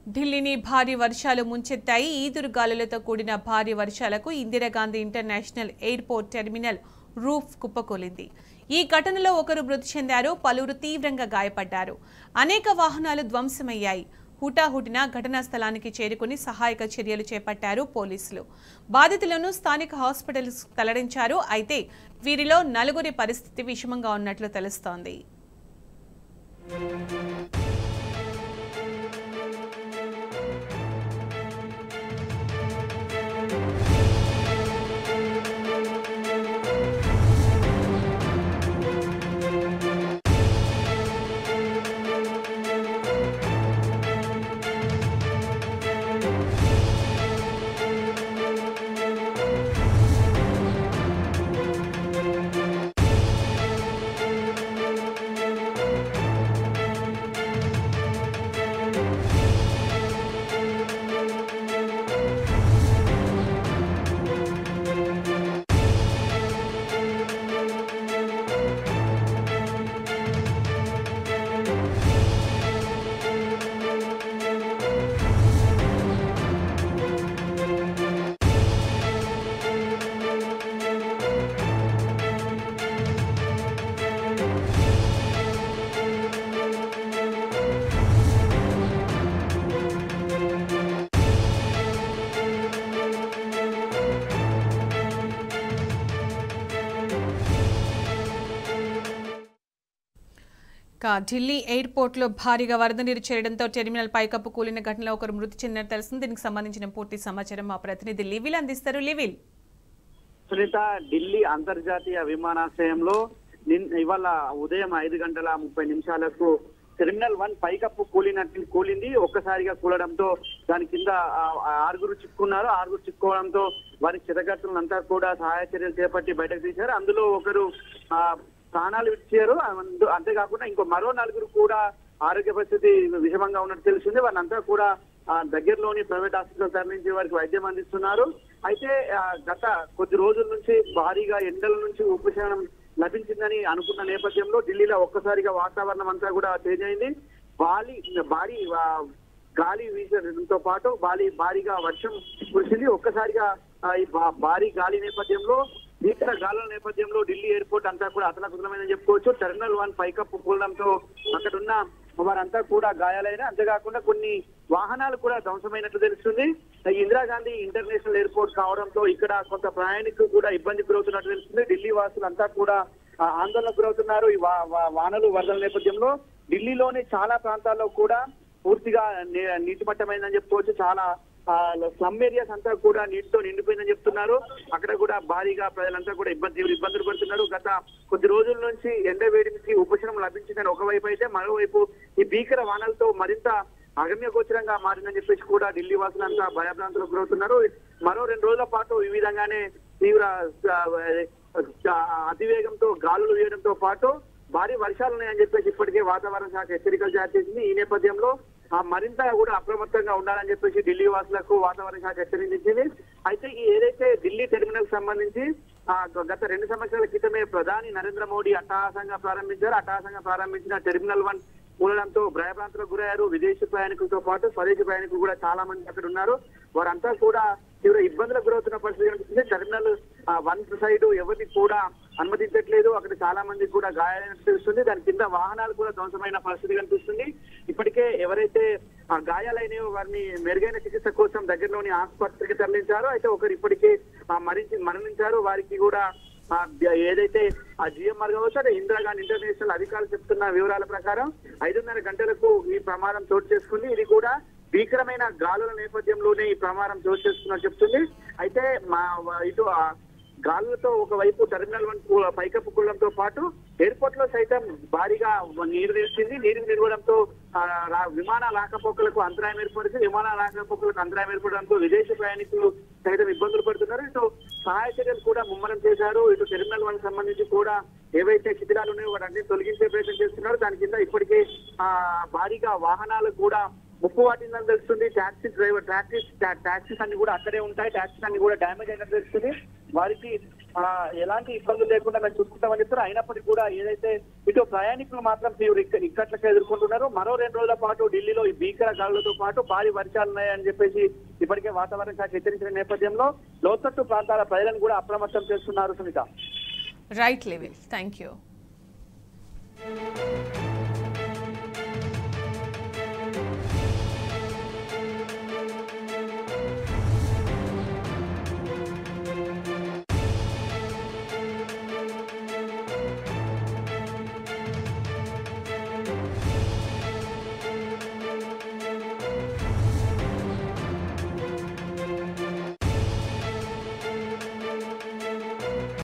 ఢిల్లీని భారీ వర్షాలు ముంచెత్తాయి. ఈదురుగాలులతో కూడిన భారీ వర్షాలకు Indira Gandhi international airport terminal roof కుప్పకూలింది. ఈ ఘటనలో ఒకరు మృతి చెందారు, పలువురు తీవ్రంగా గాయపడ్డారు. అనేక వాహనాలు ధ్వంసమయ్యాయి. హుటాహుటిన ఘటనా స్థలానికి చేరుకుని సహాయక చర్యలు చేపట్టారు పోలీసులు. బాధితులను స్థానిక హాస్పిటల్స్ తరలించారు. అయితే వీరిలో నలుగురి పరిస్థితి విషమంగా ఉన్నట్లు తెలుస్తోంది. ఢిల్లీ ఎయిర్పోర్ట్లో భారీగా వరద నీరు చేరడంతో టెర్మినల్ పైకప్పు కూలిన ఘటనలో ఒకరు మృతి చెందినట్టు తెలుస్తుంది. దీనికి సంబంధించిన పూర్తి సమాచారం మా ప్రతినిధి లివిల్ అందిస్తారు. లివిల్, సునీత, ఢిల్లీ అంతర్జాతీయ విమానాశ్రయంలో ఇవాళ ఉదయం 5:30 టెర్మినల్ 1 పైకప్పు కూలింది. ఒక్కసారిగా కూలడంతో దాని కింద 6 చిక్కుకున్నారు. 6 చిక్కుకోవడంతో వారి చిరగట్టులంతా కూడా సహాయ చర్యలు చేపట్టి బయటకు తీశారు. అందులో ఒకరు ప్రాణాలు విడిచారు. అంతేకాకుండా ఇంకో మరో 4 కూడా ఆరోగ్య పరిస్థితి విషమంగా ఉన్నట్టు తెలిసింది. వారంతా కూడా దగ్గరలోని ప్రైవేట్ హాస్పిటల్ తరలించి వారికి వైద్యం అందిస్తున్నారు. అయితే గత కొద్ది రోజుల నుంచి భారీగా ఎండల నుంచి ఉపశమనం లభించిందని అనుకున్న నేపథ్యంలో ఢిల్లీలో ఒక్కసారిగా వాతావరణం అంతా కూడా చేంజ్ అయింది. భారీ గాలి వీచడంతో పాటు భారీగా వర్షం కురిసింది. ఒక్కసారిగా ఈ భారీ గాలి నేపథ్యంలో భీకర గాలుల నేపథ్యంలో ఢిల్లీ ఎయిర్పోర్ట్ అంతా కూడా అతలాకుతలమైందని చెప్పుకోవచ్చు. టెర్మినల్ 1 పైకప్పు కూలడంతో అక్కడున్న వారంతా కూడా గాయాలైన, అంతేకాకుండా కొన్ని వాహనాలు కూడా ధ్వంసమైనట్లు తెలుస్తుంది. ఇందిరాగాంధీ ఇంటర్నేషనల్ ఎయిర్పోర్ట్ కావడంతో ఇక్కడ కొంత ప్రయాణికులు కూడా ఇబ్బంది గురవుతున్నట్టు తెలుస్తుంది. ఢిల్లీ వాసులంతా కూడా ఆందోళనకు గురవుతున్నారు. ఈ వానలు వరదల నేపథ్యంలో ఢిల్లీలోని చాలా ప్రాంతాల్లో కూడా పూర్తిగా నీటి మట్టమైందని చెప్పుకోవచ్చు. చాలా స్లమ్ ఏరియాస్ అంతా కూడా నీటితో నిండిపోయిందని చెప్తున్నారు. అక్కడ కూడా భారీగా ప్రజలంతా కూడా ఇబ్బందులు పడుతున్నారు. గత కొద్ది రోజుల నుంచి ఎండ వేడి నుంచి ఉపశమనం లభించిందని ఒకవైపు అయితే, మరోవైపు ఈ భీకర వానలతో మరింత అగమ్య గోచరంగా మారిందని చెప్పేసి కూడా ఢిల్లీ వాసులంతా భయభ్రాంతులకు గురవుతున్నారు. మరో 2 రోజుల పాటు ఈ విధంగానే తీవ్ర అతివేగంతో గాలులు వేయడంతో పాటు భారీ వర్షాలు ఉన్నాయని చెప్పేసి ఇప్పటికే వాతావరణ శాఖ హెచ్చరికలు జారీ చేసింది. ఈ నేపథ్యంలో మరింత కూడా అప్రమత్తంగా ఉండాలని చెప్పేసి ఢిల్లీ వాసులకు వాతావరణ శాఖ హెచ్చరించింది. అయితే ఏదైతే ఢిల్లీ టెర్మినల్ సంబంధించి గత 2 సంవత్సరాల క్రితమే ప్రధాని నరేంద్ర మోడీ అట్టహాసంగా ప్రారంభించిన టెర్మినల్ 1 కూలడంతో భయభ్రాంతులకు గురయ్యారు. విదేశీ ప్రయాణికులతో పాటు స్వదేశీ ప్రయాణికులు కూడా చాలా మంది అక్కడ ఉన్నారు. వారంతా కూడా తీవ్ర ఇబ్బందులకు గురవుతున్న పరిస్థితి కనిపిస్తుంది. టెర్మినల్ 1 సైడ్ ఎవరిని కూడా అనుమతించట్లేదు. అక్కడ చాలా మంది కూడా గాయాలైనట్టు తెలుస్తుంది. దాని కింద వాహనాలు కూడా ధ్వంసమైన పరిస్థితి కనిపిస్తుంది. ఇప్పటికే ఎవరైతే గాయాలైనయో వారిని మెరుగైన చికిత్స కోసం దగ్గరలోని ఆసుపత్రికి తరలించారో, అయితే ఒకరు ఇప్పటికే మరణించారు. వారికి కూడా ఏదైతే ఆ జిఎంఆర్ కావచ్చు, అదే ఇందిరాగాంధీ ఇంటర్నేషనల్ అధికారులు చెప్తున్న వివరాల ప్రకారం 5:30 గంటలకు ఈ ప్రమాదం చోటు చేసుకుంది. ఇది కూడా భీకరమైన గాలుల నేపథ్యంలోనే ఈ ప్రమాదం చోటు చేసుకున్నట్టు చెప్తుంది. అయితే ఇటు గాలులతో ఒకవైపు టెర్మినల్ 1 పైకప్పు కూలడంతో పాటు ఎయిర్పోర్ట్ లో సైతం భారీగా నీరు నిలిచింది. నీరు నిలవడంతో విమాన రాకపోకలకు అంతరాయం ఏర్పడడంతో విదేశీ ప్రయాణికులు సైతం ఇబ్బందులు పడుతున్నారు. ఇటు సహాయ చర్యలు కూడా ముమ్మరం చేశారు. ఇటు టెర్మినల్ 1 సంబంధించి కూడా ఏవైతే శిథిలాలు ఉన్నాయో వాటిని తొలగించే ప్రయత్నం చేస్తున్నారు. దాని కింద ఇప్పటికే భారీగా వాహనాలు కూడా ముప్పు వాటిందని తెలుస్తుంది. టాక్సీస్ అన్ని కూడా అక్కడే ఉంటాయి. టాక్సీస్ అన్ని కూడా డ్యామేజ్ అయినట్టు తెలుస్తుంది. వారికి ఎలాంటి ఇబ్బందులు లేకుండా మేము చూసుకుంటామని చెప్తారు. అయినప్పటికీ కూడా ఏదైతే ఇటు ప్రయాణికులు మాత్రం తీవ్ర ఇక్కట్లకే ఎదుర్కొంటున్నారు. మరో 2 రోజుల పాటు ఢిల్లీలో ఈ భీకర గాలులతో పాటు భారీ వర్షాలు ఉన్నాయని చెప్పేసి ఇప్పటికే వాతావరణ శాఖ హెచ్చరించిన నేపథ్యంలో లోతట్టు ప్రాంతాల ప్రజలను కూడా అప్రమత్తం చేస్తున్నారు Sunita. Right level. Thank you.